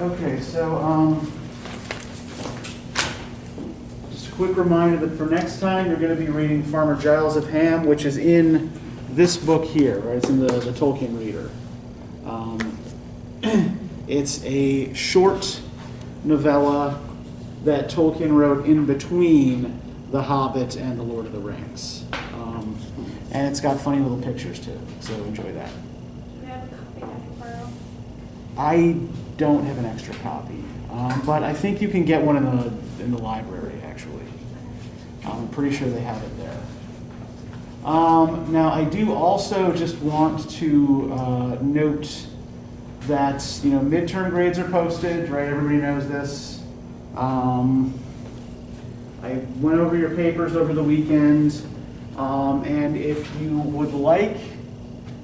Okay, so just a quick reminder that for next time you're going to be reading Farmer Giles of Ham, which is in this book here, right? It's in the Tolkien Reader. It's a short novella that Tolkien wrote in between The Hobbit and The Lord of the Rings. And it's got funny little pictures too, so enjoy that. Do you have a copy I can borrow? I don't have an extra copy, but I think you can get one in the library, actually. I'm pretty sure they have it there. Now, I do also just want to note that, midterm grades are posted, right? Everybody knows this. I went over your papers over the weekend, and if you would like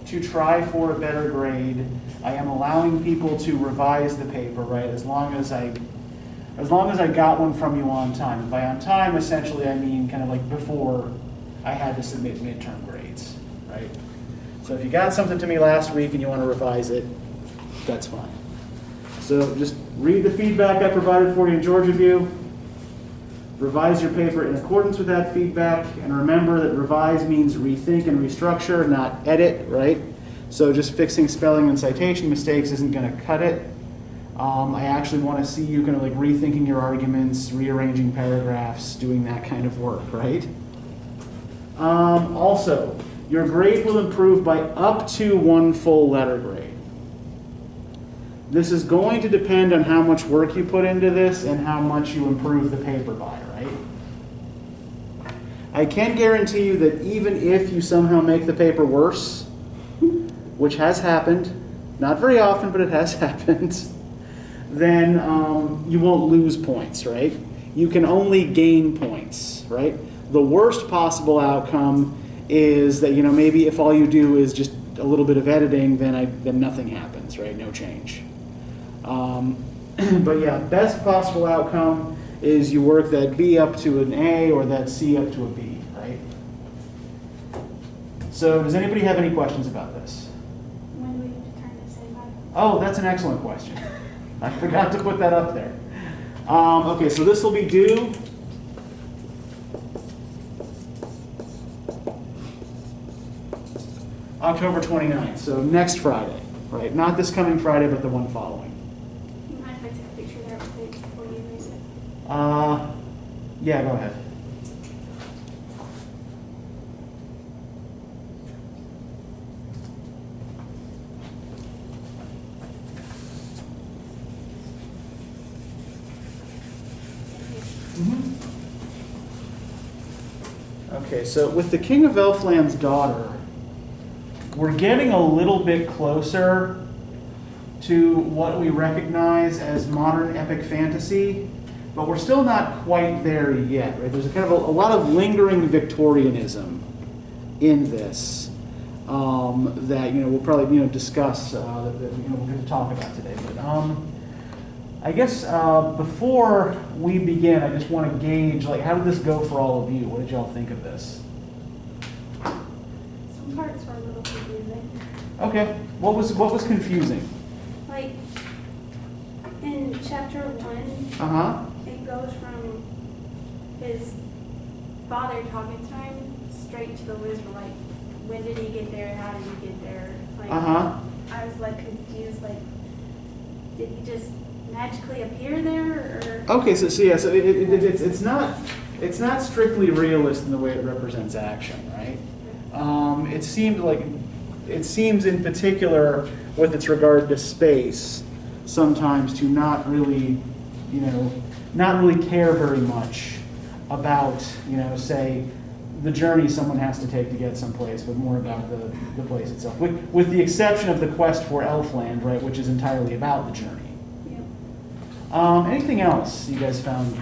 to try for a better grade, I am allowing people to revise the paper, right? As long as I got one from you on time. And by on time, essentially, I mean kind of like before I had to submit midterm grades, right? So if you got something to me last week and you want to revise it, that's fine. So just read the feedback I provided for you in Georgia View. Revise your paper in accordance with that feedback, and remember that revise means rethink and restructure, not edit, right? So just fixing spelling and citation mistakes isn't going to cut it. I actually want to see you kind of like rethinking your arguments, rearranging paragraphs, doing that kind of work, right? Also, your grade will improve by up to 1 full letter grade. This is going to depend on how much work you put into this and how much you improve the paper by, right? I can guarantee you that even if you somehow make the paper worse, which has happened, not very often, but it has happened, then you won't lose points, right? You can only gain points, right? The worst possible outcome is that, maybe if all you do is just a little bit of editing, then nothing happens, right? No change. But yeah, best possible outcome is you work that B up to an A or that C up to a B, right? So does anybody have any questions about this? When do we have to turn this in by? Oh, that's an excellent question. I forgot to put that up there. Okay, so this will be due October 29th, so next Friday, right? Not this coming Friday, but the one following. Do you mind if I take a picture there real quick before you erase it? Yeah, go ahead. Okay, so with the King of Elfland's daughter, we're getting a little bit closer to what we recognize as modern epic fantasy, but we're still not quite there yet, right? There's a kind of a lot of lingering Victorianism in this that we'll probably discuss that we're going to talk about today. But I guess before we begin, I just want to gauge how did this go for all of you? What did y'all think of this? Some parts were a little confusing. Okay, what was confusing? Like, in chapter 1, it goes from his father talking to him straight to the wizard, like, when did he get there, how did he get there? Like, I was, confused, did he just magically appear there, or? Okay, so it's not strictly realist in the way it represents action, right? It seems in particular with its regard to space sometimes to not really care very much about say the journey someone has to take to get someplace, but more about the place itself, with the exception of the quest for Elfland, right, which is entirely about the journey. Anything else you guys found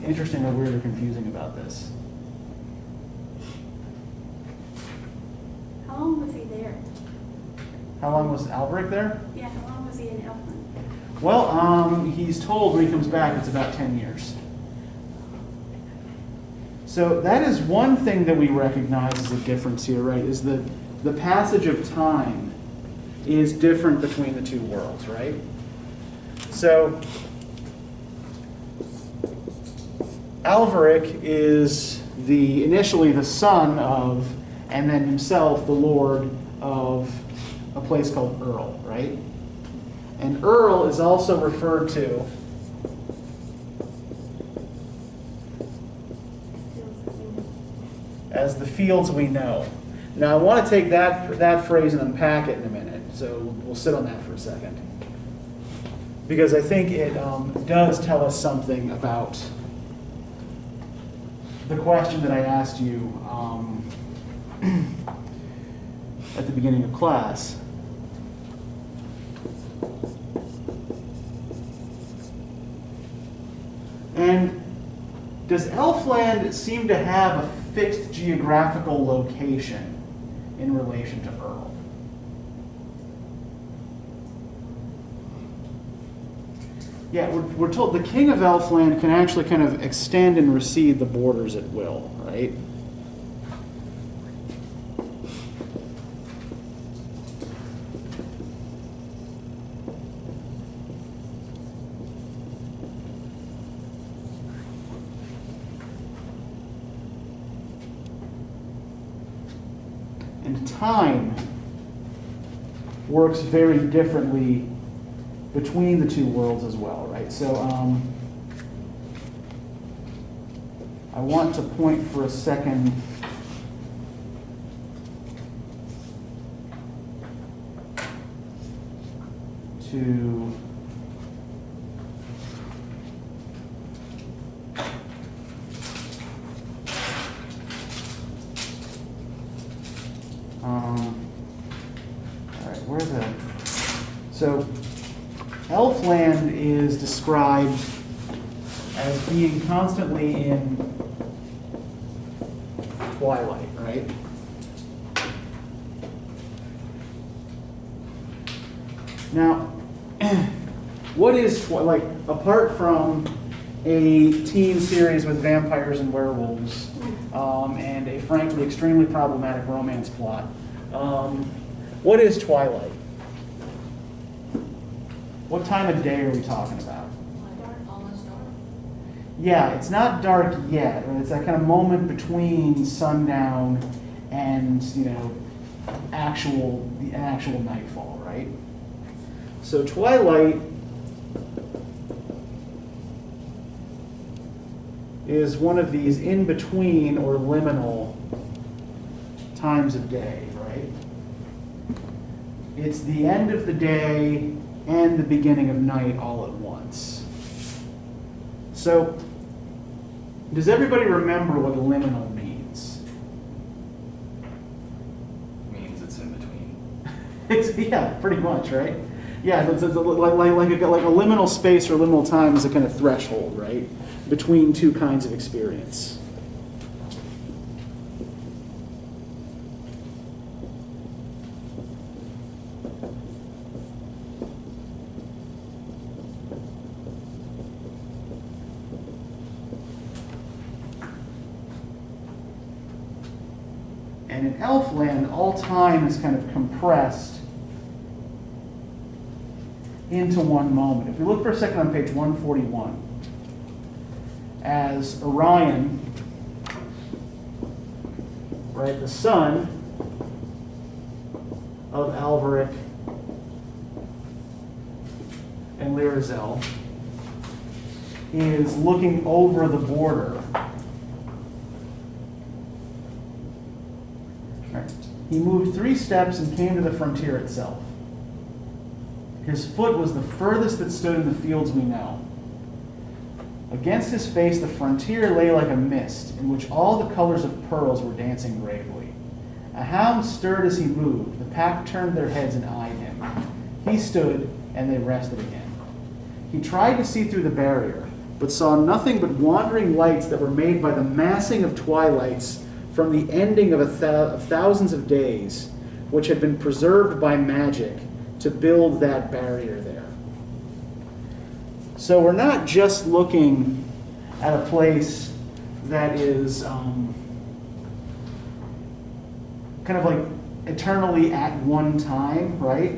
interesting or weird or confusing about this? How long was he there? How long was Alberic there? Yeah, how long was he in Elfland? Well, he's told when he comes back it's about 10 years. So that is one thing that we recognize as a difference here, right, is that the passage of time is different between the two worlds, right? So, Alveric is initially the son of, and then himself the lord of a place called Earl, right? And Earl is also referred to as the fields we know. Now I want to take that phrase and unpack it in a minute, so we'll sit on that for a second. Because I think it does tell us something about the question that I asked you at the beginning of class. And does Elfland seem to have a fixed geographical location in relation to Earl? Yeah, we're told the king of Elfland can actually kind of extend and recede the borders at will, right? And time works very differently between the two worlds as well, right? So I want to point for a second to all right, where's that? So Elfland is described as being constantly in twilight, right? Now, what is like apart from a teen series with vampires and werewolves and a frankly extremely problematic romance plot, what is Twilight? What time of day are we talking about? Dark, almost dark. Yeah, it's not dark yet. It's that kind of moment between sundown and the actual nightfall, right? So twilight is one of these in between or liminal times of day, right? It's the end of the day and the beginning of night all at once. So, does everybody remember what liminal means? Means it's in between. Yeah, pretty much, right? Yeah, it's like a liminal space or liminal time is a kind of threshold, right? Between two kinds of experience. And in Elfland, all time is kind of compressed into one moment. If we look for a second on page 141, as Orion, right, the son of Alveric and Lyrazel, is looking over the border. He moved 3 steps and came to the frontier itself. His foot was the furthest that stood in the fields we know. Against his face the frontier lay like a mist, in which all the colors of pearls were dancing bravely. A hound stirred as he moved. The pack turned their heads and eyed him. He stood, and they rested again. He tried to see through the barrier, but saw nothing but wandering lights that were made by the massing of twilights from the ending of thousands of days, which had been preserved by magic to build that barrier there. So we're not just looking at a place that is kind of like eternally at one time, right?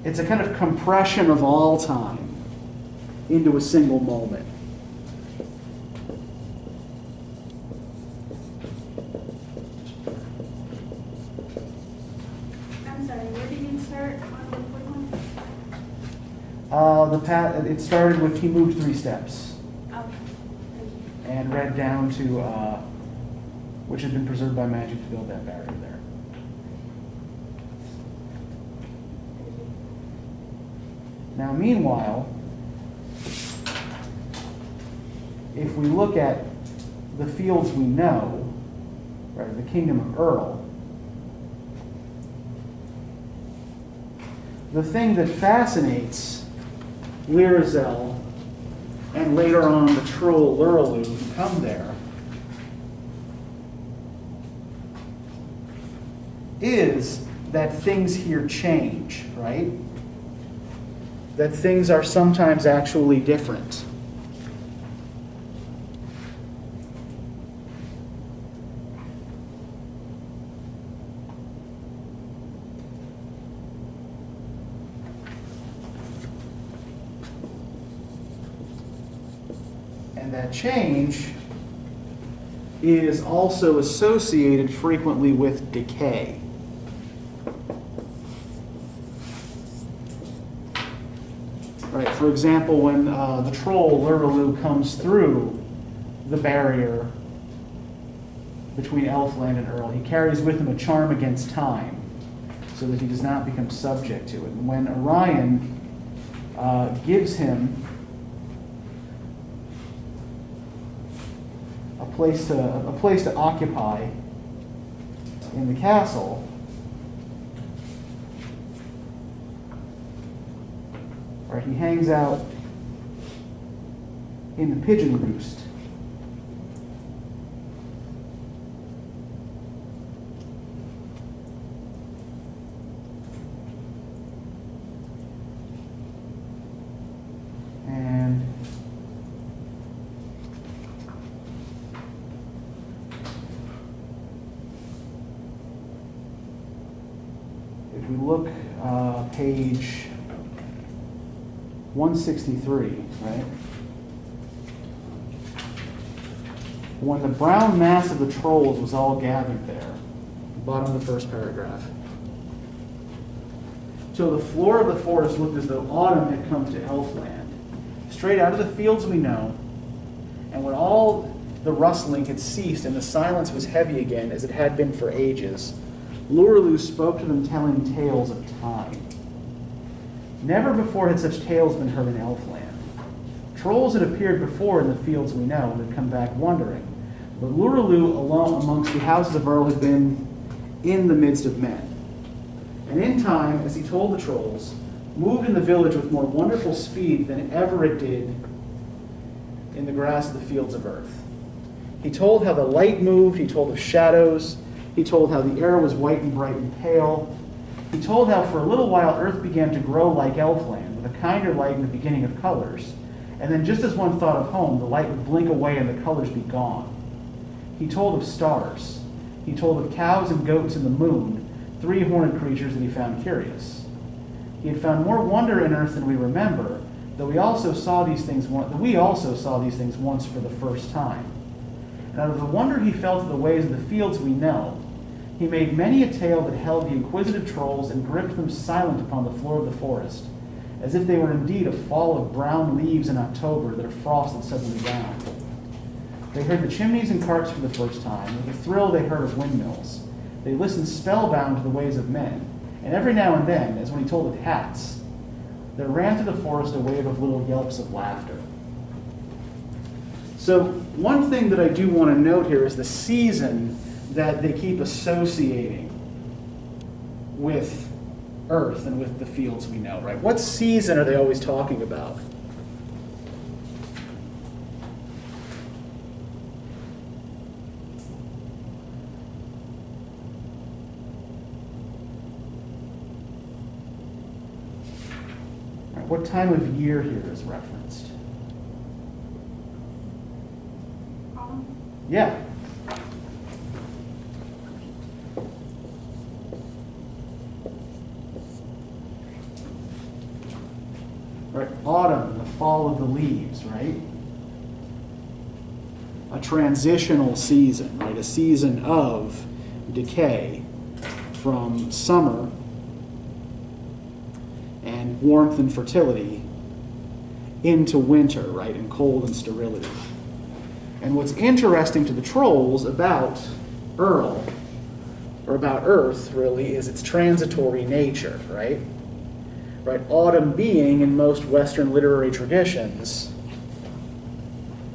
It's a kind of compression of all time into a single moment. I'm sorry, where did you start on the 41? It started with he moved 3 steps Okay. Thank you. and read down to which had been preserved by magic to build that barrier there. Now, meanwhile, if we look at the fields we know, right, the kingdom of Earl, the thing that fascinates Lyrazel and later on the troll Luraloo who come there is that things here change, right? That things are sometimes actually different. And that change is also associated frequently with decay. Right, for example, when the troll Luraloo comes through the barrier between Elfland and Earl, he carries with him a charm against time so that he does not become subject to it. And when Orion gives him a place to occupy in the castle, right, he hangs out in the pigeon roost. And if we look page 163, right? When the brown mass of the trolls was all gathered there, bottom of the first paragraph, till the floor of the forest looked as though autumn had come to Elfland, straight out of the fields we know, and when all the rustling had ceased and the silence was heavy again, as it had been for ages, Luraloo spoke to them, telling tales of time. Never before had such tales been heard in Elfland. Trolls had appeared before in the fields we know and had come back wondering, but Luraloo alone amongst the houses of Earl had been in the midst of men. And in time, as he told the trolls, moved in the village with more wonderful speed than ever it did in the grass of the fields of earth. He told how the light moved, he told of shadows, he told how the air was white and bright and pale. He told how for a little while earth began to grow like Elfland, with a kinder light in the beginning of colors, and then just as one thought of home, the light would blink away and the colors be gone. He told of stars. He told of cows and goats and the moon, 3 horned creatures that he found curious. He had found more wonder in earth than we remember, though we also saw these things once for the first time. And out of the wonder he felt of the ways of the fields we know, he made many a tale that held the inquisitive trolls and gripped them silent upon the floor of the forest, as if they were indeed a fall of brown leaves in October that a frost had suddenly bound. They heard the chimneys and carts for the first time. With a thrill they heard of windmills. They listened spellbound to the ways of men, and every now and then, as when he told of hats, there ran through the forest a wave of little yelps of laughter. So one thing that I do want to note here is the season that they keep associating with earth and with the fields we know, right? What season are they always talking about? What time of year here is referenced? Yeah. Right, autumn, the fall of the leaves, right? A transitional season, right? A season of decay from summer and warmth and fertility into winter, right? And cold and sterility. And what's interesting to the trolls about Earl, or about Earth, really, is its transitory nature, right? Right? Autumn being, in most Western literary traditions,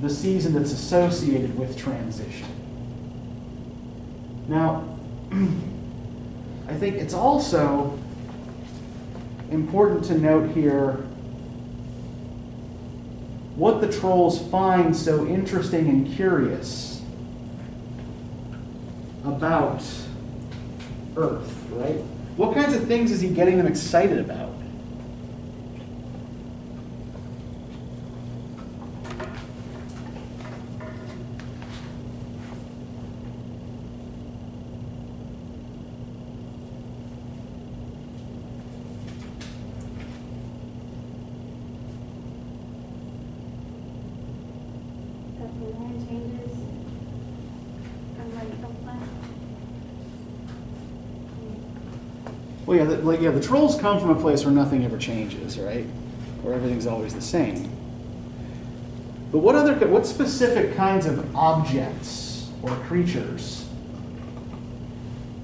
the season that's associated with transition. Now, I think it's also important to note here what the trolls find so interesting and curious about Earth, right? What kinds of things is he getting them excited about? That the land changes from like Elfland. Well, yeah, the trolls come from a place where nothing ever changes, right? Where everything's always the same. But what specific kinds of objects or creatures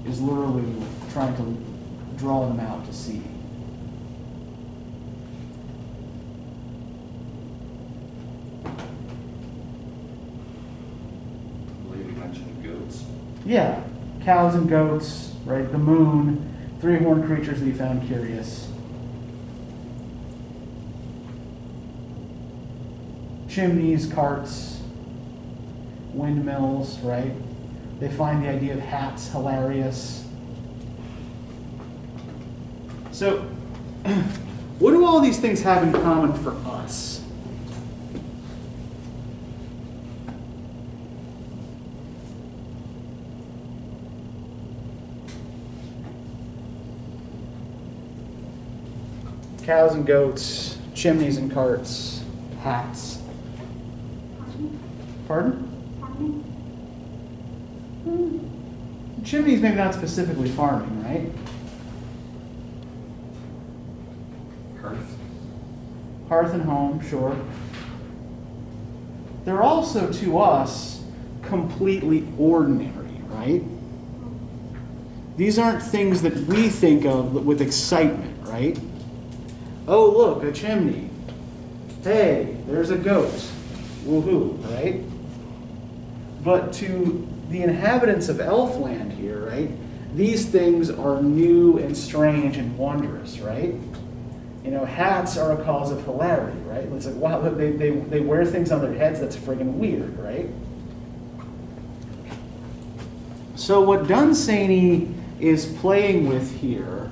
is Lurlu trying to draw them out to see? I believe you mentioned goats. Yeah, cows and goats, right? The moon, three-horned creatures that he found curious. Chimneys, carts, windmills, right? They find the idea of hats hilarious. So, what do all these things have in common for us? Cows and goats, chimneys and carts, hats. Pardon? Farming? Chimneys maybe not specifically farming, right? Hearth. Hearth and home, sure. They're also, to us, completely ordinary, right? These aren't things that we think of with excitement, right? Oh, look, a chimney. Hey, there's a goat. Woohoo, right? But to the inhabitants of Elfland here, right, these things are new and strange and wondrous, right? You know, hats are a cause of hilarity, right? It's like, wow, they wear things on their heads that's friggin' weird, right? So what Dunsany is playing with here,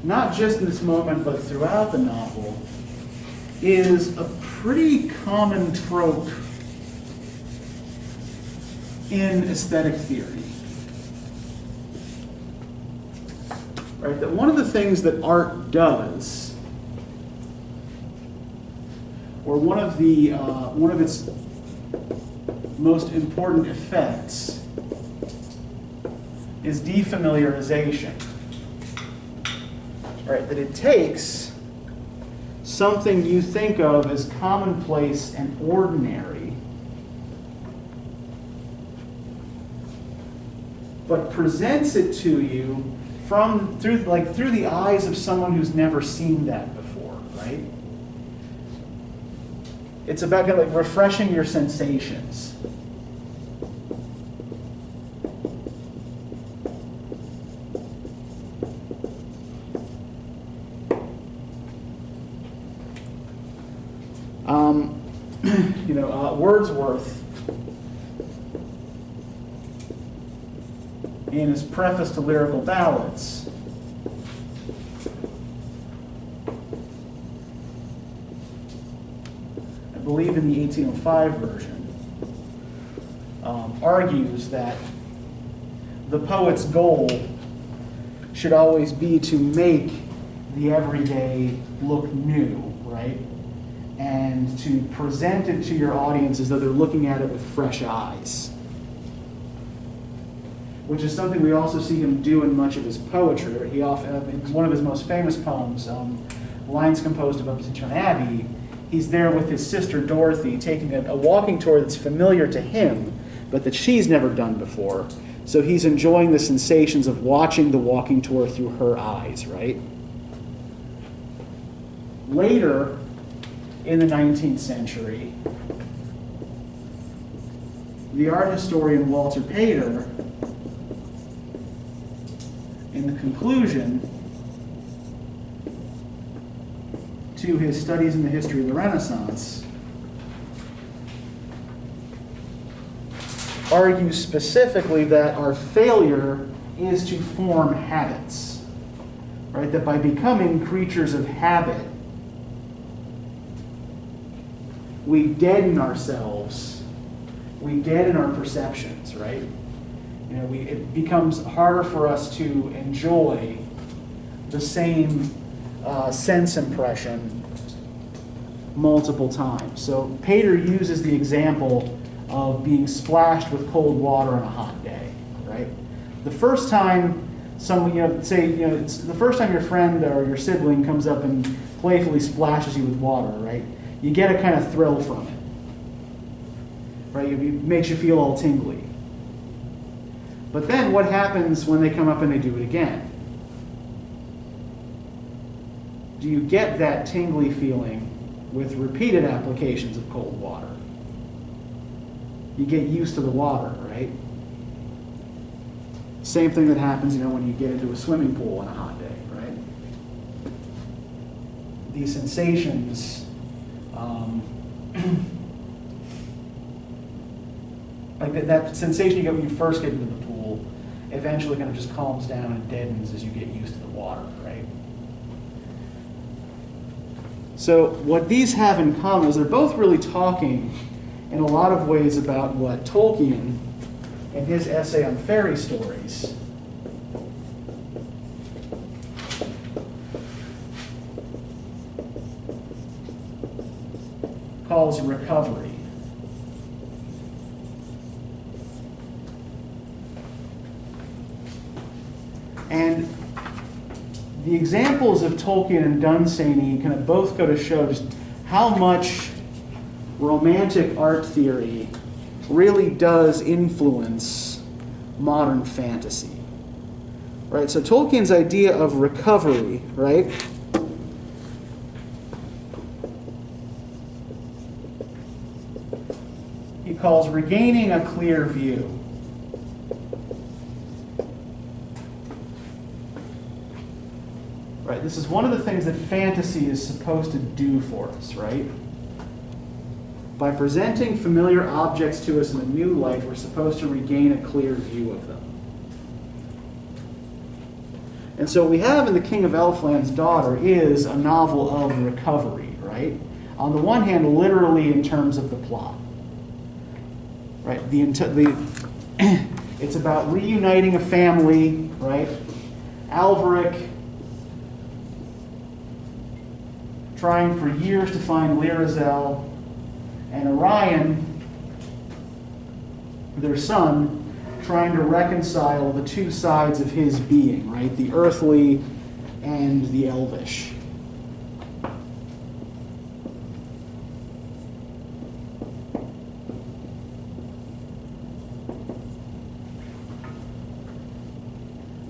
not just in this moment, but throughout the novel, is a pretty common trope in aesthetic theory. Right? That one of the things that art does, or one of its most important effects, is defamiliarization. Right? That it takes something you think of as commonplace and ordinary, but presents it to you through the eyes of someone who's never seen that before, right? It's about kind of like refreshing your sensations. Wordsworth, in his preface to Lyrical Ballads, I believe in the 1805 version, argues that the poet's goal should always be to make the everyday look new, right? And to present it to your audience as though they're looking at it with fresh eyes. Which is something we also see him do in much of his poetry. He often, in one of his most famous poems, Lines Composed of Upton Abbey, he's there with his sister Dorothy taking a walking tour that's familiar to him, but that she's never done before. So he's enjoying the sensations of watching the walking tour through her eyes, right? Later, in the 19th century, the art historian Walter Pater, in the conclusion to his studies in the history of the Renaissance, argues specifically that our failure is to form habits, right? That by becoming creatures of habit, we deaden ourselves, we deaden our perceptions, right? You know, it becomes harder for us to enjoy the same sense impression multiple times. So Pater uses the example of being splashed with cold water on a hot day, right? The first time it's the first time your friend or your sibling comes up and playfully splashes you with water, right? You get a kind of thrill from it, right? It makes you feel all tingly. But then what happens when they come up and they do it again? Do you get that tingly feeling with repeated applications of cold water? You get used to the water, right? Same thing that happens, when you get into a swimming pool on a hot day, right? These sensations, like that sensation you get when you first get into the pool, eventually kind of just calms down and deadens as you get used to the water, right? So what these have in common is they're both really talking in a lot of ways about what Tolkien, in his essay on fairy stories, calls recovery. And the examples of Tolkien and Dunsany kind of both go to show just how much romantic art theory really does influence modern fantasy. Right? So Tolkien's idea of recovery, right? He calls regaining a clear view. Right? This is one of the things that fantasy is supposed to do for us, right? By presenting familiar objects to us in a new light, we're supposed to regain a clear view of them. And so what we have in The King of Elfland's Daughter is a novel of recovery, right? On the one hand, literally in terms of the plot. Right? It's about reuniting a family, right? Alveric trying for years to find Lyrazel, and Orion, their son, trying to reconcile the two sides of his being, right? The earthly and the elvish.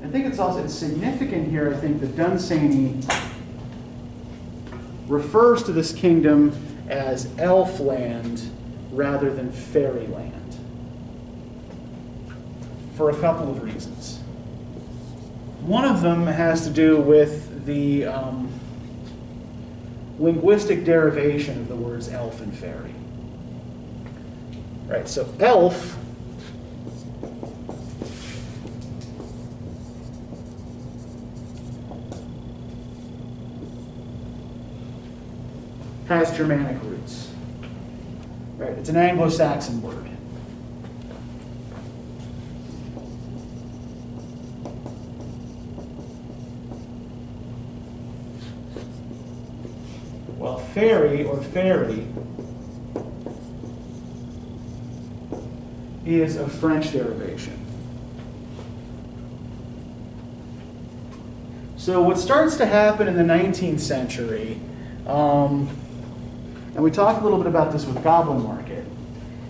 I think it's significant here, I think, that Dunsany refers to this kingdom as Elfland rather than Fairyland, for a couple of reasons. One of them has to do with the linguistic derivation of the words elf and fairy. Right, so elf has Germanic roots. Right? It's an Anglo-Saxon word. fairy or fairy is of French derivation. So what starts to happen in the 19th century, and we talked a little bit about this with Goblin Market,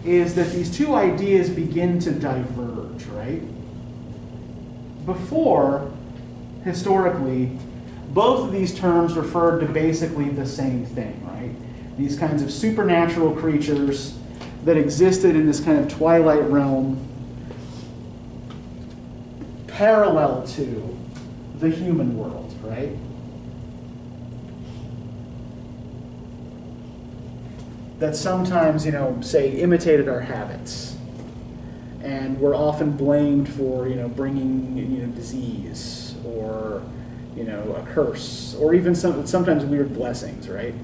is that these two ideas begin to diverge, right? Before, historically, both of these terms referred to basically the same thing, right? These kinds of supernatural creatures that existed in this kind of twilight realm parallel to the human world, right? That sometimes, say, imitated our habits, and were often blamed for, bringing, disease or, a curse, or even sometimes weird blessings, right?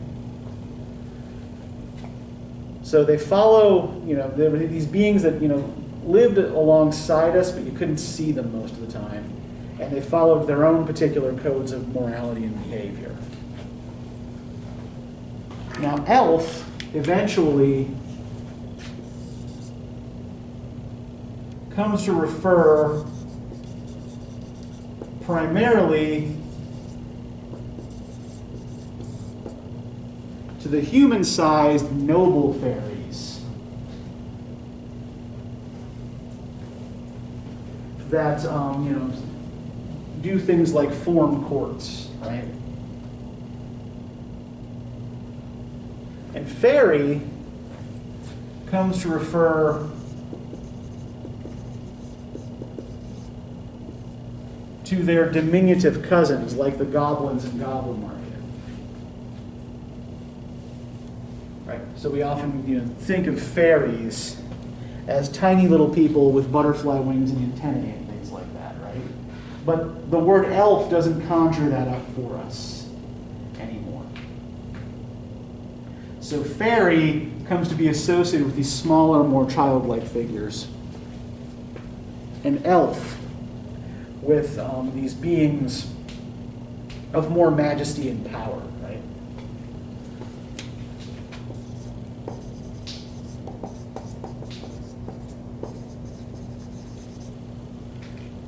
So they follow, there were these beings that, lived alongside us, but you couldn't see them most of the time, and they followed their own particular codes of morality and behavior. Now, elf eventually comes to refer primarily to the human-sized noble fairies that do things like form courts, right? And fairy comes to refer to their diminutive cousins, like the goblins in Goblin Market. Right? So we often think of fairies as tiny little people with butterfly wings and antennae and things like that, right? But the word elf doesn't conjure that up for us anymore. So fairy comes to be associated with these smaller, more childlike figures. And elf with these beings of more majesty and power, right?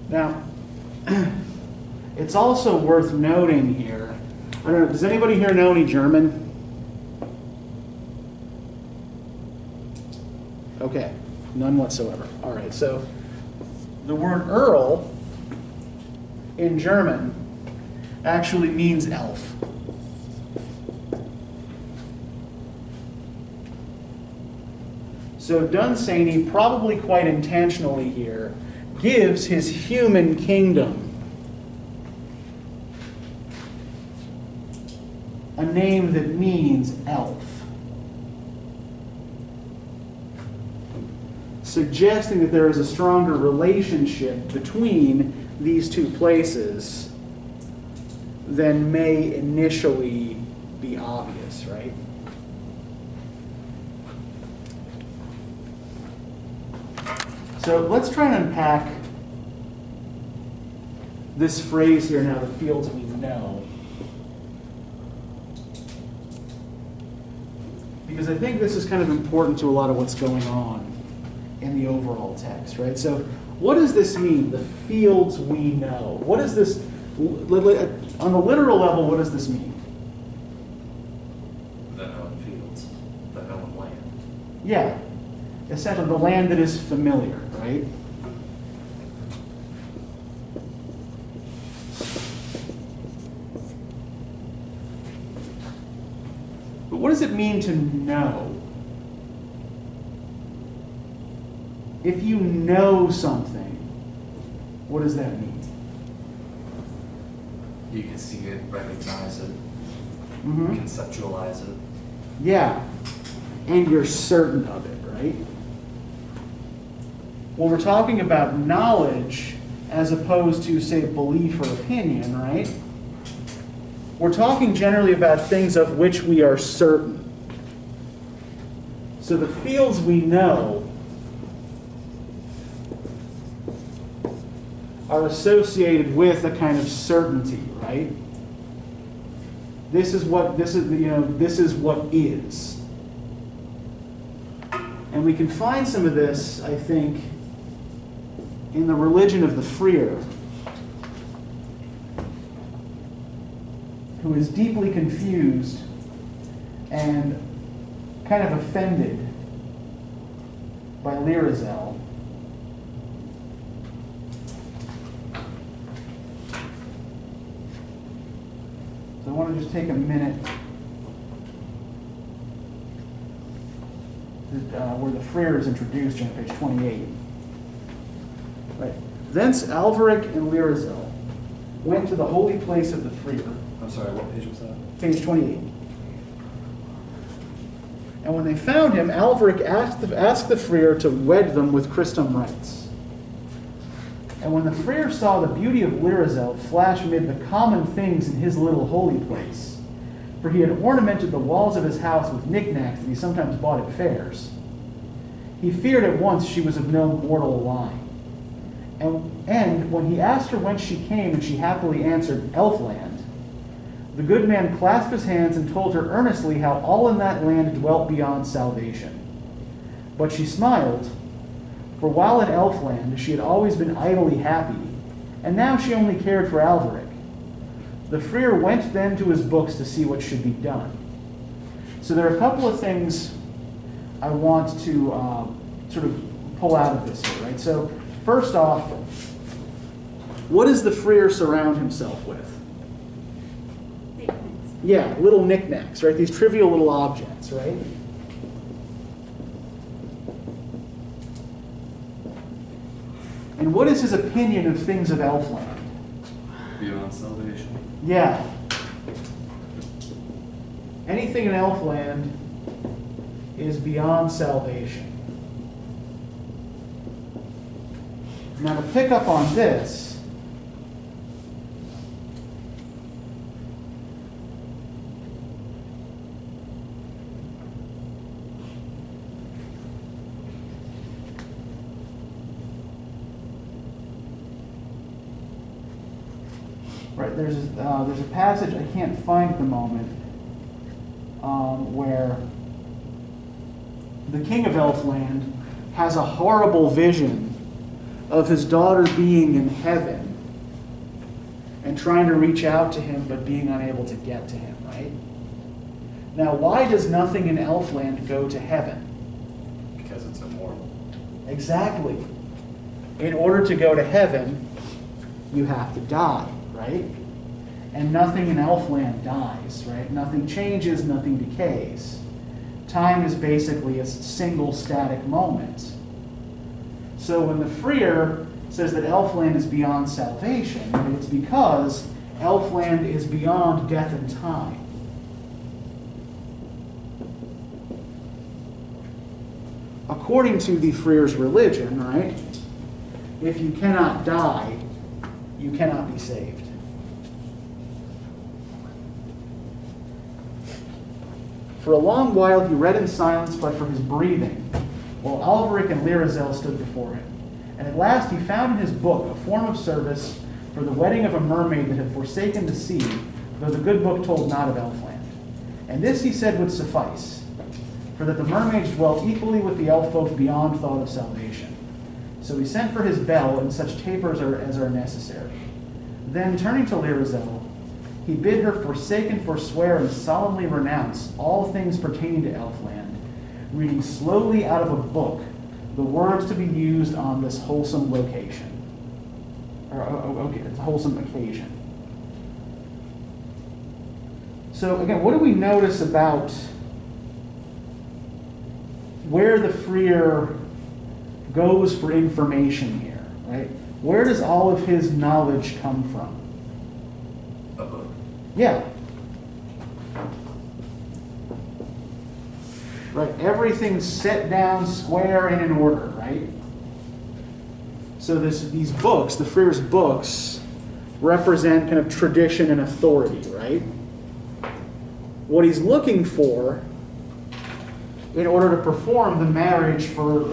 Now, it's also worth noting here, I don't know, does anybody here know any German? Okay, none whatsoever. All right, so the word Earl in German actually means elf. So Dunsany, probably quite intentionally here, gives his human kingdom a name that means elf, suggesting that there is a stronger relationship between these two places than may initially be obvious, right? So let's try and unpack this phrase here now, the fields we know. Because I think this is kind of important to a lot of what's going on in the overall text, right? So what does this mean, the fields we know? What is this, on the literal level, what does this mean? The known fields, the known land. Yeah, essentially the land that is familiar, right? But what does it mean to know? If you know something, what does that mean? You can see it, recognize it, Mm-hmm. conceptualize it. Yeah, and you're certain of it, right? When we're talking about knowledge as opposed to, say, belief or opinion, right? We're talking generally about things of which we are certain. So the fields we know are associated with a kind of certainty, right? This is what is. And we can find some of this, I think, in the religion of the Freer, who is deeply confused and kind of offended by Lyrazel. So I want to just take a minute where the Freer is introduced on page 28. Right. Thence Alvaric and Lyrazel went to the holy place of the Freer. I'm sorry, what page was that? Page 28. And when they found him, Alvaric asked the Freer to wed them with Christum rites. And when the Freer saw the beauty of Lyrazel flash amid the common things in his little holy place, for he had ornamented the walls of his house with knickknacks that he sometimes bought at fairs, he feared at once she was of no mortal line. And when he asked her whence she came, and she happily answered, Elfland, the good man clasped his hands and told her earnestly how all in that land dwelt beyond salvation. But she smiled, for while in Elfland she had always been idly happy, and now she only cared for Alvaric. The Freer went then to his books to see what should be done. So there are a couple of things I want to sort of pull out of this here, right? So first off, what does the Freer surround himself with? Yeah, little knickknacks, right? These trivial little objects, right? And what is his opinion of things of Elfland? Beyond salvation. Yeah. Anything in Elfland is beyond salvation. Now to pick up on this, right, there's a passage I can't find at the moment where the king of Elfland has a horrible vision of his daughter being in heaven and trying to reach out to him but being unable to get to him, right? Now, why does nothing in Elfland go to heaven? Because it's immortal. Exactly. In order to go to heaven, you have to die, right? And nothing in Elfland dies, right? Nothing changes, nothing decays. Time is basically a single static moment. So when the Freer says that Elfland is beyond salvation, it's because Elfland is beyond death and time. According to the Freer's religion, right, if you cannot die, you cannot be saved. For a long while he read in silence but for his breathing, while Alvaric and Lyrazel stood before him. And at last he found in his book a form of service for the wedding of a mermaid that had forsaken the sea, though the good book told not of Elfland. And this, he said, would suffice, for that the mermaids dwelt equally with the elf folk beyond thought of salvation. So he sent for his bell and such tapers as are necessary. Then, turning to Lyrazel, he bid her forsake and forswear and solemnly renounce all things pertaining to Elfland, reading slowly out of a book the words to be used on this wholesome location. It's a wholesome occasion. So again, what do we notice about where the Freer goes for information here, right? Where does all of his knowledge come from? A book. Yeah. Right, everything's set down square and in order, right? So these books, the Freer's books, represent kind of tradition and authority, right? What he's looking for in order to perform the marriage for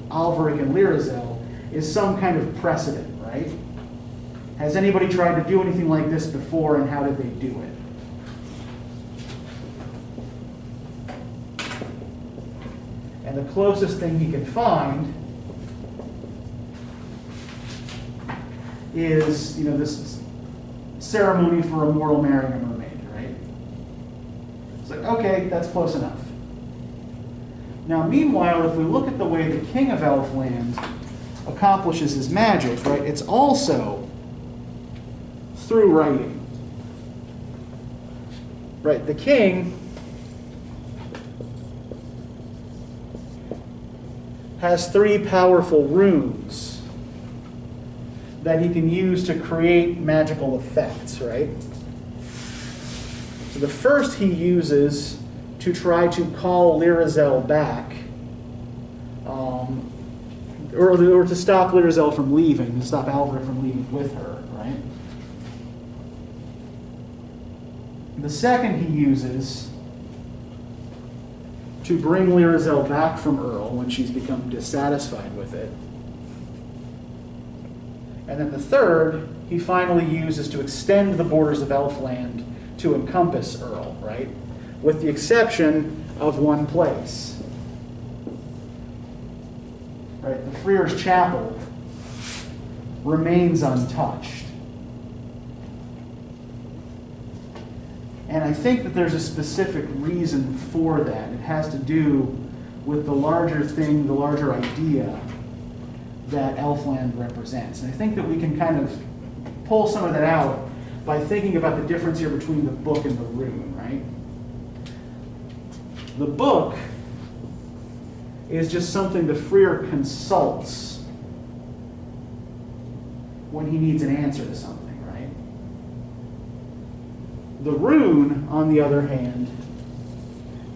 Alvaric and Lyrazel is some kind of precedent, right? Has anybody tried to do anything like this before, and how did they do it? And the closest thing he can find is, this ceremony for a mortal marrying a mermaid, right? It's like, okay, that's close enough. Now, meanwhile, if we look at the way the king of Elfland accomplishes his magic, right, it's also through writing. Right, the king has 3 powerful runes that he can use to create magical effects, right? So the first he uses to try to call Lyrazel back, or to stop Lyrazel from leaving, to stop Alfred from leaving with her, right? The second he uses to bring Lyrazel back from Earl when she's become dissatisfied with it. And then the third he finally uses to extend the borders of Elfland to encompass Earl, right? With the exception of one place. Right, the Freer's Chapel remains untouched. And I think that there's a specific reason for that. It has to do with the larger thing, the larger idea that Elfland represents. And I think that we can kind of pull some of that out by thinking about the difference here between the book and the rune, right? The book is just something the Freer consults when he needs an answer to something, right? The rune, on the other hand,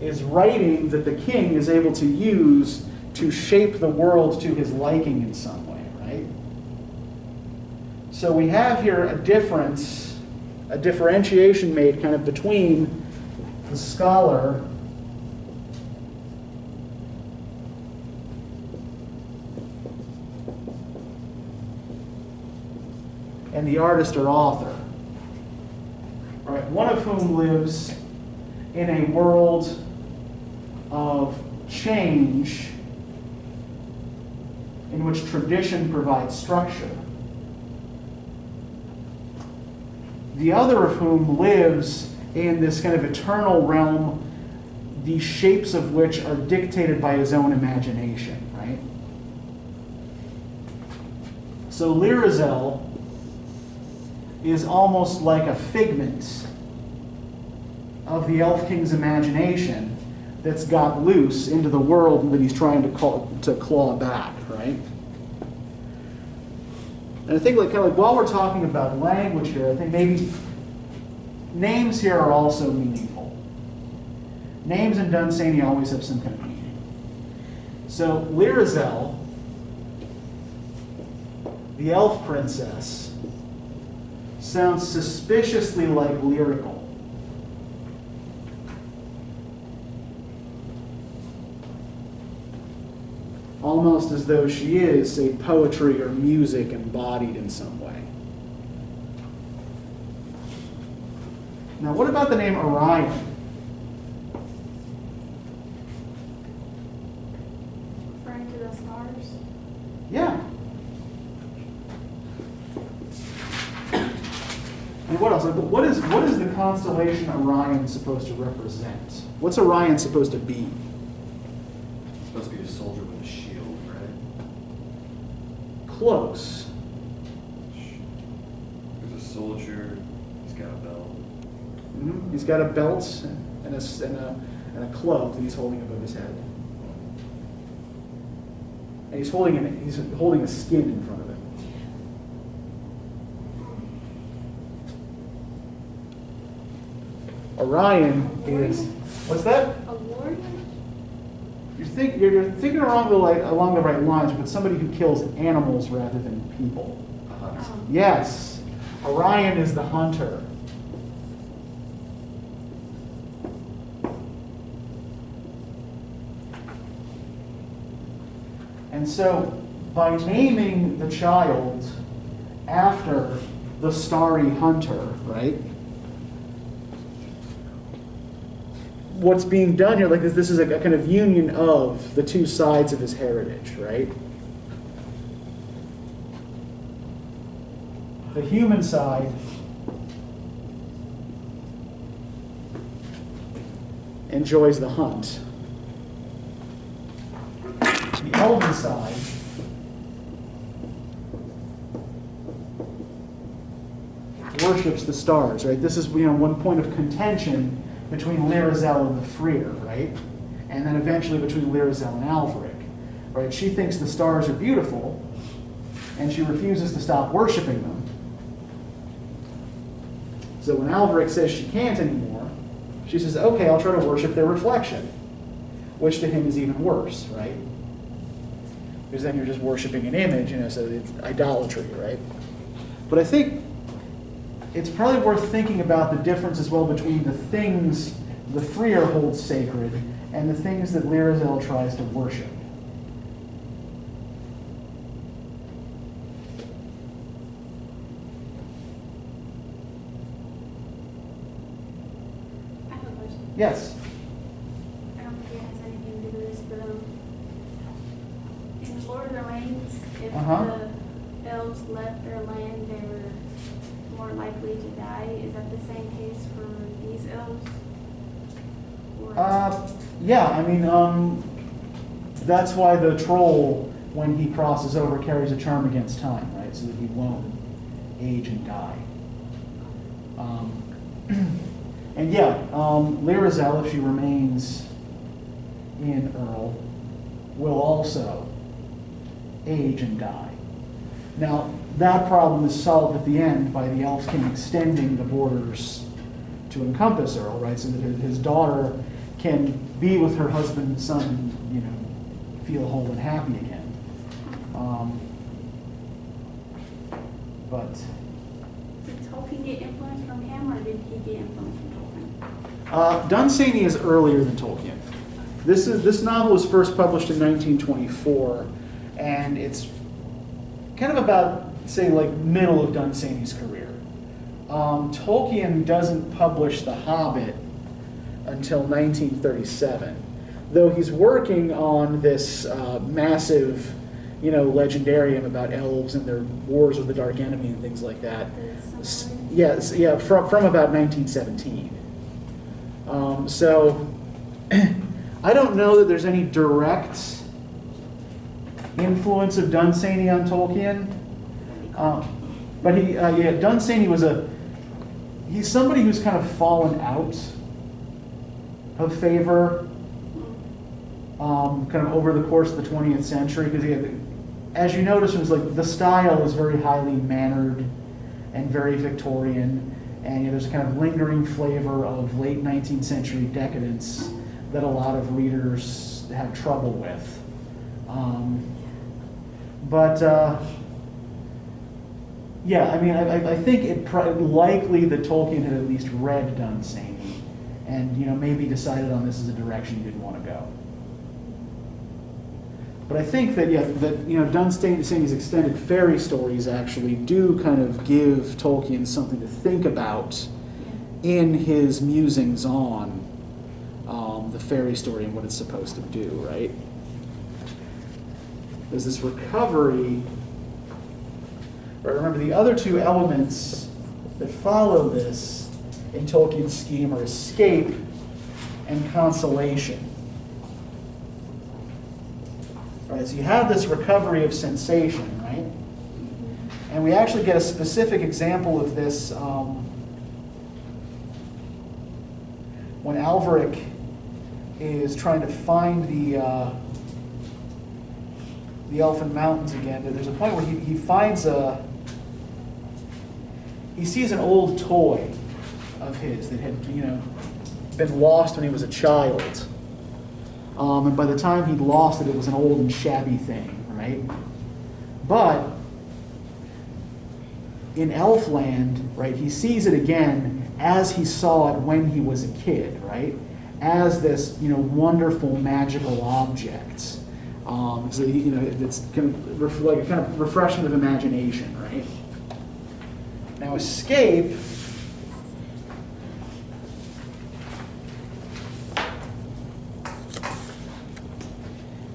is writing that the king is able to use to shape the world to his liking in some way, right? So we have here a difference, a differentiation made kind of between the scholar and the artist or author, right? One of whom lives in a world of change in which tradition provides structure. The other of whom lives in this kind of eternal realm, the shapes of which are dictated by his own imagination, right? So Lyrazel is almost like a figment of the Elf King's imagination that's got loose into the world that he's trying to claw back, right? And I think while we're talking about language here, I think maybe names here are also meaningful. Names in Dunsany always have some kind of meaning. So Lyrazel, the elf princess, sounds suspiciously like lyrical. Almost as though she is, say, poetry or music embodied in some way. Now, what about the name Orion? Referring to the stars? Yeah. And what else? What is the constellation Orion supposed to represent? What's Orion supposed to be? It's supposed to be a soldier with a shield, right? Close. There's a soldier, he's got a belt. Mm-hmm. He's got a belt and a club that he's holding above his head. And he's holding a skin in front of him. Orion is, what's that? A warrior? You're thinking along the right lines, but somebody who kills animals rather than people. Oh. Yes, Orion is the hunter. And so, by naming the child after the starry hunter, right? what's being done here, like this is a kind of union of the two sides of his heritage, right? The human side enjoys the hunt. The elven side worships the stars, right? This is, one point of contention between Lyrazel and the Freer, right? And then eventually between Lyrazel and Alveric, right? She thinks the stars are beautiful, and she refuses to stop worshiping them. So when Alveric says she can't anymore, she says, okay, I'll try to worship their reflection, which to him is even worse, right? Because then you're just worshiping an image, so it's idolatry, right? But I think it's probably worth thinking about the difference as well between the things the Freer holds sacred and the things that Lyrazel tries to worship. I have a question. Yes? I don't think it has anything to do with this, but in Lord of the Rings, if the elves left their land, they were more likely to die. Is that the same case for these elves? Yeah, that's why the troll, when he crosses over, carries a charm against time, right? So that he won't age and die. And yeah, Lyrazel, if she remains in Earl, will also age and die. Now, that problem is solved at the end by the Elf King extending the borders to encompass Earl, right? So that his daughter can be with her husband and son and, feel whole and happy again. But did Tolkien get influence from him, or did he get influence from Tolkien? Dunsany is earlier than Tolkien. This novel was first published in 1924, and it's kind of about, say, like middle of Dunsany's career. Tolkien doesn't publish The Hobbit until 1937, though he's working on this massive, legendarium about elves and their wars with the Dark Enemy and things like that. Yes, yeah, from about 1917. So I don't know that there's any direct influence of Dunsany on Tolkien, but Dunsany he's somebody who's kind of fallen out of favor kind of over the course of the 20th century, because as you notice, it was like the style is very highly mannered and very Victorian, and there's a kind of lingering flavor of late 19th century decadence that a lot of readers have trouble with. I think it likely that Tolkien had at least read Dunsany, and maybe decided on this as a direction he didn't want to go. But I think that Dunsany's extended fairy stories actually do kind of give Tolkien something to think about in his musings on the fairy story and what it's supposed to do, right? There's this recovery. Right, remember, the other two elements that follow this in Tolkien's scheme are escape and consolation. Right, so you have this recovery of sensation, right? And we actually get a specific example of this when Alveric is trying to find the Elfin Mountains again. There's a point where he finds he sees an old toy of his that had been lost when he was a child. And by the time he'd lost it, it was an old and shabby thing, right? But in Elfland, right, he sees it again as he saw it when he was a kid, right? As this, wonderful magical object. So it's kind of refreshment of imagination, right? Now, escape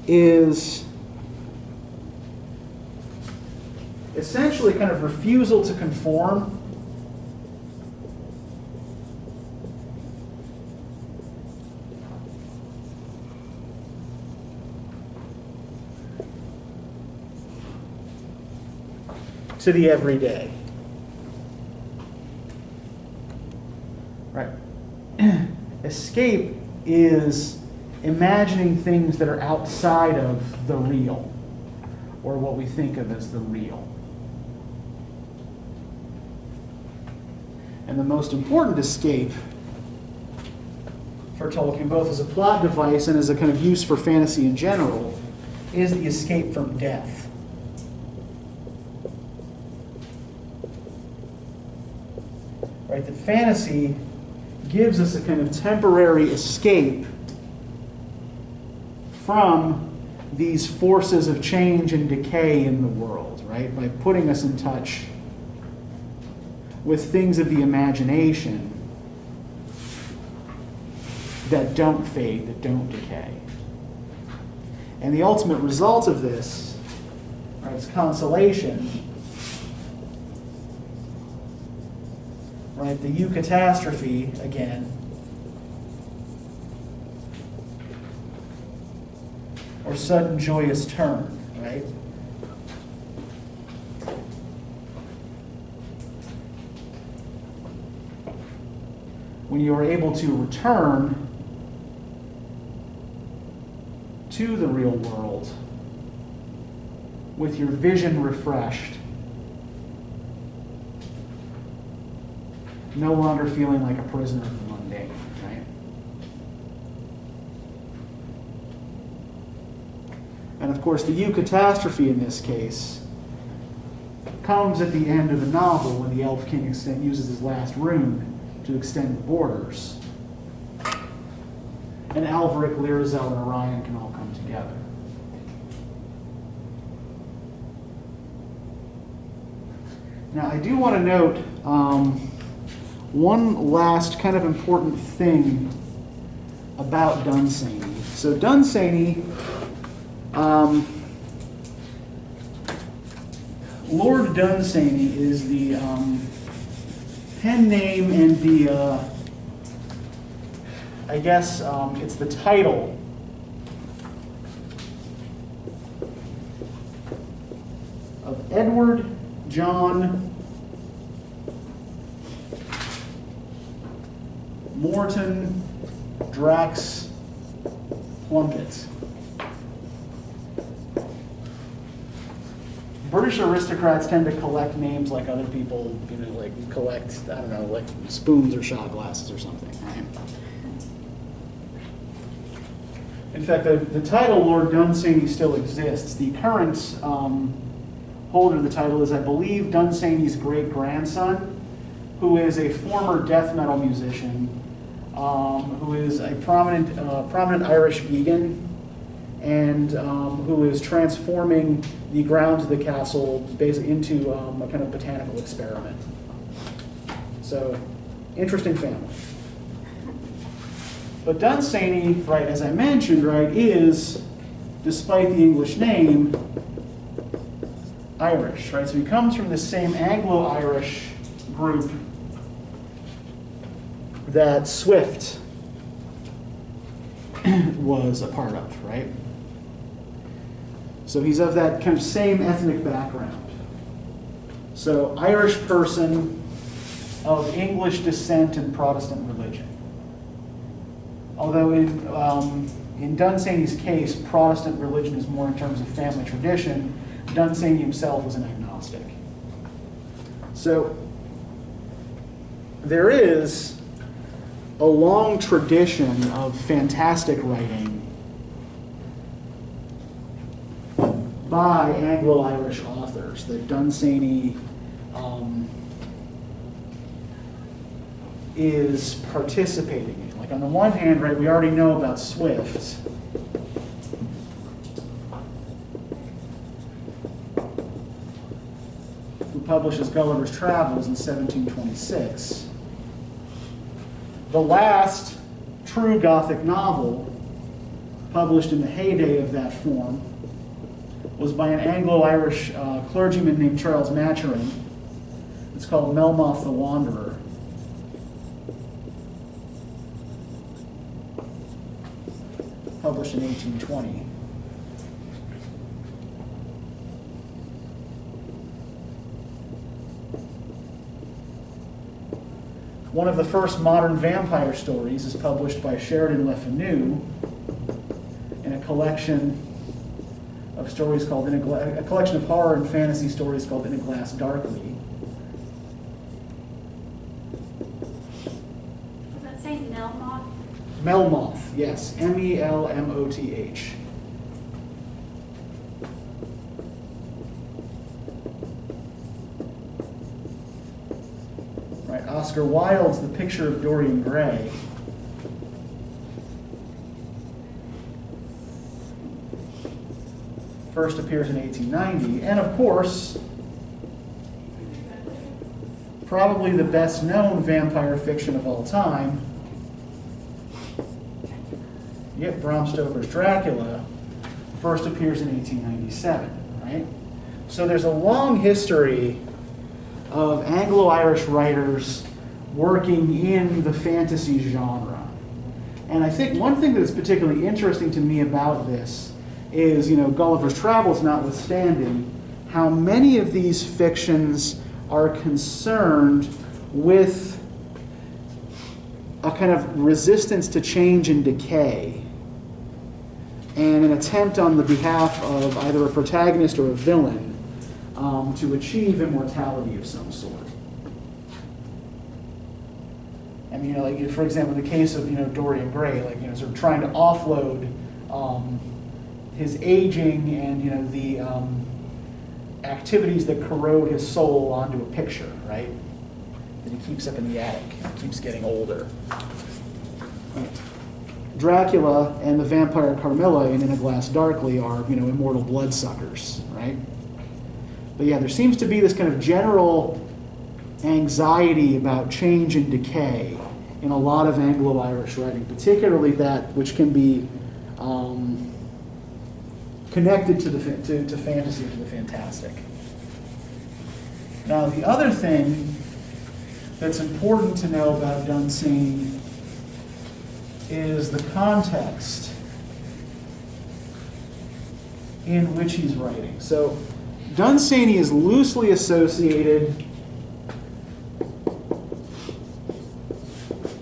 is essentially kind of refusal to conform. To the everyday. Right. Escape is imagining things that are outside of the real, or what we think of as the real. And the most important escape for Tolkien, both as a plot device and as a kind of use for fantasy in general, is the escape from death. Right, that fantasy gives us a kind of temporary escape from these forces of change and decay in the world, right? By putting us in touch with things of the imagination that don't fade, that don't decay. And the ultimate result of this, right, is consolation. Right, the eucatastrophe, again, or sudden joyous turn, right? When you are able to return to the real world with your vision refreshed, no longer feeling like a prisoner of the mundane, right? And of course, the eucatastrophe in this case comes at the end of the novel when the Elf King uses his last rune to extend the borders. And Alveric, Lyrazel, and Orion can all come together. Now, I do want to note one last kind of important thing about Dunsany. So Dunsany, Lord Dunsany is the pen name and the, I guess it's the title of Edward John Morton Drax Plunkett. British aristocrats tend to collect names like other people, like collect, I don't know, like spoons or shot glasses or something, right? In fact, the title Lord Dunsany still exists. The current holder of the title is, I believe, Dunsany's great-grandson, who is a former death metal musician, who is a prominent Irish vegan, and who is transforming the grounds of the castle basically into a kind of botanical experiment. So, interesting family. But Dunsany, right, as I mentioned, right, is, despite the English name, Irish, right? So he comes from the same Anglo-Irish group that Swift was a part of, right? So he's of that kind of same ethnic background. So Irish person of English descent and Protestant religion. Although in Dunsany's case, Protestant religion is more in terms of family tradition, Dunsany himself was an agnostic. So there is a long tradition of fantastic writing by Anglo-Irish authors that Dunsany is participating in. Like on the one hand, right, we already know about Swift. Who publishes Gulliver's Travels in 1726. The last true Gothic novel published in the heyday of that form, was by an Anglo-Irish clergyman named Charles Maturin. It's called Melmoth the Wanderer. Published in 1820. One of the first modern vampire stories is published by Sheridan Le Fanu in a collection of stories called a collection of horror and fantasy stories called In a Glass Darkly. Does that say Melmoth? Melmoth, yes, Melmoth. Right, Oscar Wilde's The Picture of Dorian Gray first appears in 1890, and of course, probably the best known vampire fiction of all time, yet Bram Stoker's Dracula first appears in 1897, right? So there's a long history of Anglo-Irish writers working in the fantasy genre. And I think one thing that is particularly interesting to me about this is, Gulliver's Travels notwithstanding, how many of these fictions are concerned with a kind of resistance to change and decay, and an attempt on the behalf of either a protagonist or a villain to achieve immortality of some sort. I mean, like, for example, in the case of, Dorian Gray, sort of trying to offload his aging and, the activities that corrode his soul onto a picture, right? That he keeps up in the attic, keeps getting older. Dracula and the vampire Carmilla in a Glass Darkly are, immortal bloodsuckers, right? But yeah, there seems to be this kind of general anxiety about change and decay in a lot of Anglo-Irish writing, particularly that which can be connected to fantasy, to the fantastic. Now, the other thing that's important to know about Dunsany is the context in which he's writing. So, Dunsany is loosely associated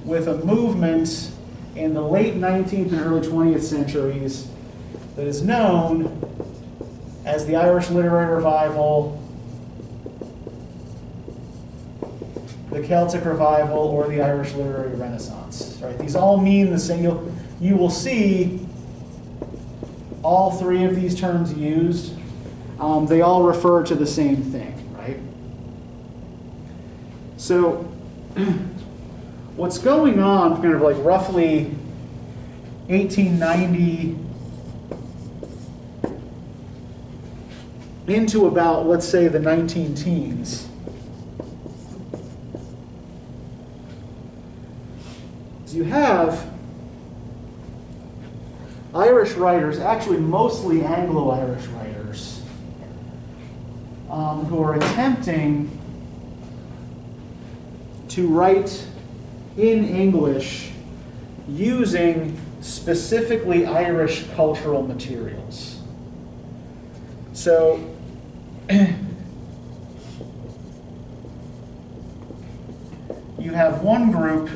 with a movement in the late 19th and early 20th centuries that is known as the Irish Literary Revival, the Celtic Revival, or the Irish Literary Renaissance. Right? These all mean the same. You will see all three of these terms used. They all refer to the same thing, right? So, what's going on, kind of like roughly 1890 into about, let's say, the 19-teens, is you have Irish writers, actually mostly Anglo-Irish writers, who are attempting to write in English using specifically Irish cultural materials. So, you have one group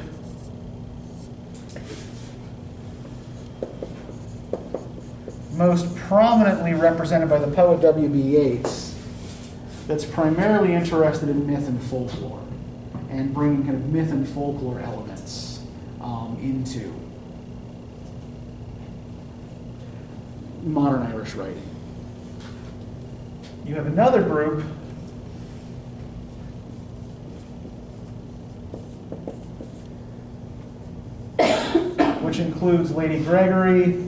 most prominently represented by the poet W.B. Yeats that's primarily interested in myth and folklore and bringing kind of myth and folklore elements into modern Irish writing. You have another group which includes Lady Gregory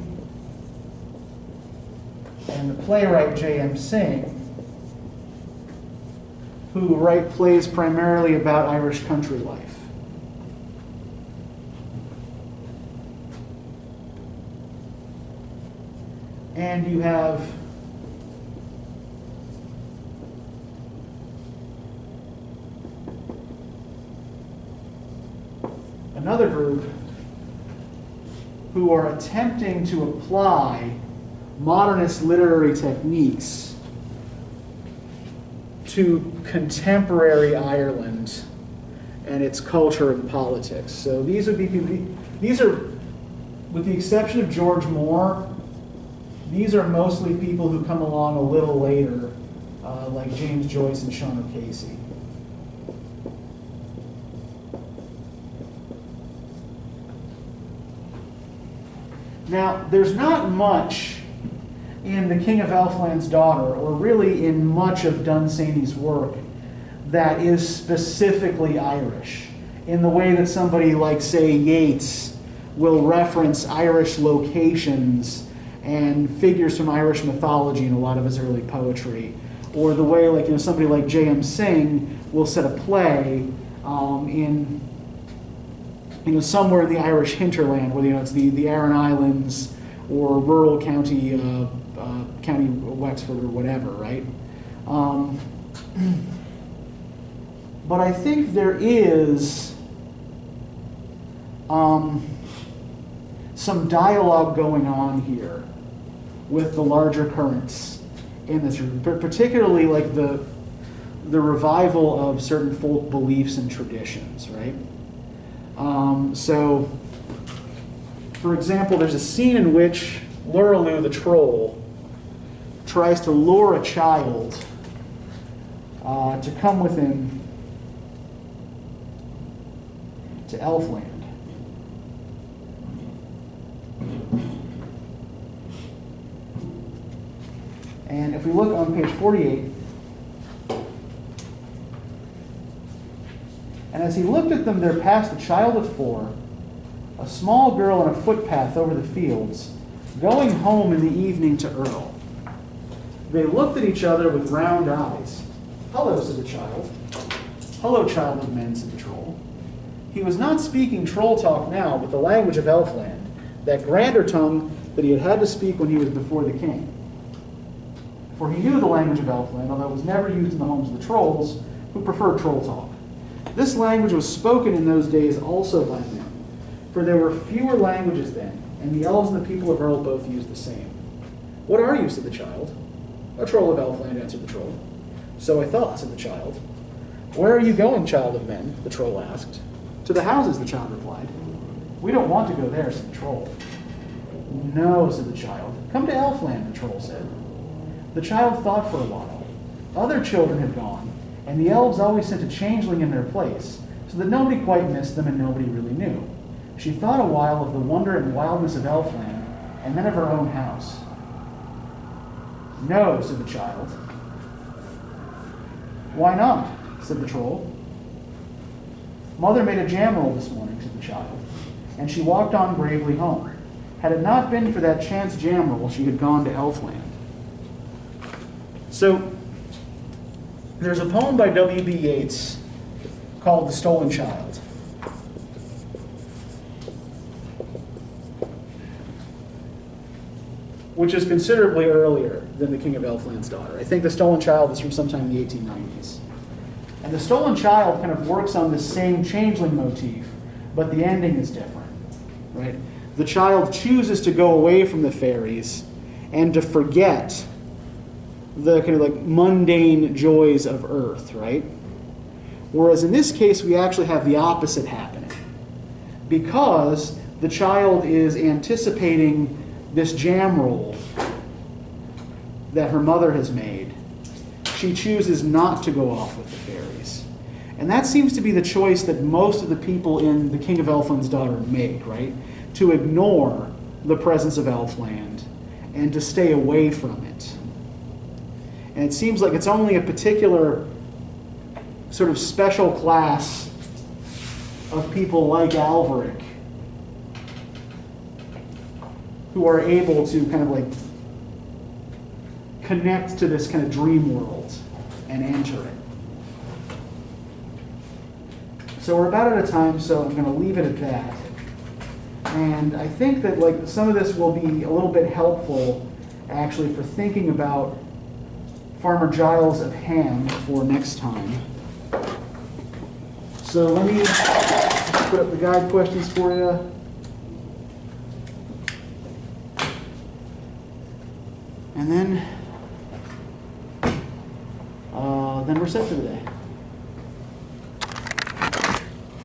and the playwright J.M. Synge, who write plays primarily about Irish country life. And you have another group who are attempting to apply modernist literary techniques to contemporary Ireland and its culture and politics. So these would be people, these are, with the exception of George Moore, these are mostly people who come along a little later, like James Joyce and Sean O'Casey. Now, there's not much in The King of Elfland's Daughter, or really in much of Dunsany's work, that is specifically Irish, in the way that somebody like, say, Yeats will reference Irish locations and figures from Irish mythology in a lot of his early poetry, or the way, like, somebody like J.M. Synge will set a play in somewhere in the Irish hinterland, whether it's the Aran Islands or rural county Wexford or whatever, right? But I think there is some dialogue going on here with the larger currents in this, particularly like the revival of certain folk beliefs and traditions, right? So, for example, there's a scene in which Luralue the troll tries to lure a child to come with him to Elfland. And if we look on page 48, and as he looked at them, there passed a child of 4, a small girl on a footpath over the fields, going home in the evening to Earl. They looked at each other with round eyes. "Hello," said the child. "Hello, child of men," said the troll. He was not speaking troll talk now, but the language of Elfland, that grander tongue that he had had to speak when he was before the king. For he knew the language of Elfland, although it was never used in the homes of the trolls, who preferred troll talk. This language was spoken in those days also by men, for there were fewer languages then, and the elves and the people of Earl both used the same. "What are you?" said the child. "A troll of Elfland," answered the troll. "So I thought," said the child. "Where are you going, child of men?" the troll asked. "To the houses," the child replied. "We don't want to go there," said the troll. "No," said the child. "Come to Elfland," the troll said. The child thought for a while. Other children had gone, and the elves always sent a changeling in their place, so that nobody quite missed them and nobody really knew. She thought a while of the wonder and wildness of Elfland, and then of her own house. "No," said the child. "Why not?" said the troll. "Mother made a jam roll this morning," said the child, and she walked on gravely home. Had it not been for that chance jam roll, she had gone to Elfland. So, there's a poem by W.B. Yeats called The Stolen Child. Which is considerably earlier than The King of Elfland's Daughter. I think The Stolen Child is from sometime in the 1890s. And The Stolen Child kind of works on this same changeling motif, but the ending is different, right? The child chooses to go away from the fairies and to forget the kind of like mundane joys of earth, right? Whereas in this case, we actually have the opposite happening. Because the child is anticipating this jam roll that her mother has made, she chooses not to go off with the fairies. And that seems to be the choice that most of the people in The King of Elfland's Daughter make, right? To ignore the presence of Elfland and to stay away from it. And it seems like it's only a particular sort of special class of people like Alveric who are able to kind of like connect to this kind of dream world and enter it. So we're about out of time, so I'm going to leave it at that. And I think that like some of this will be a little bit helpful actually for thinking about Farmer Giles of Ham for next time. So let me put up the guide questions for you. And then we're set for the day.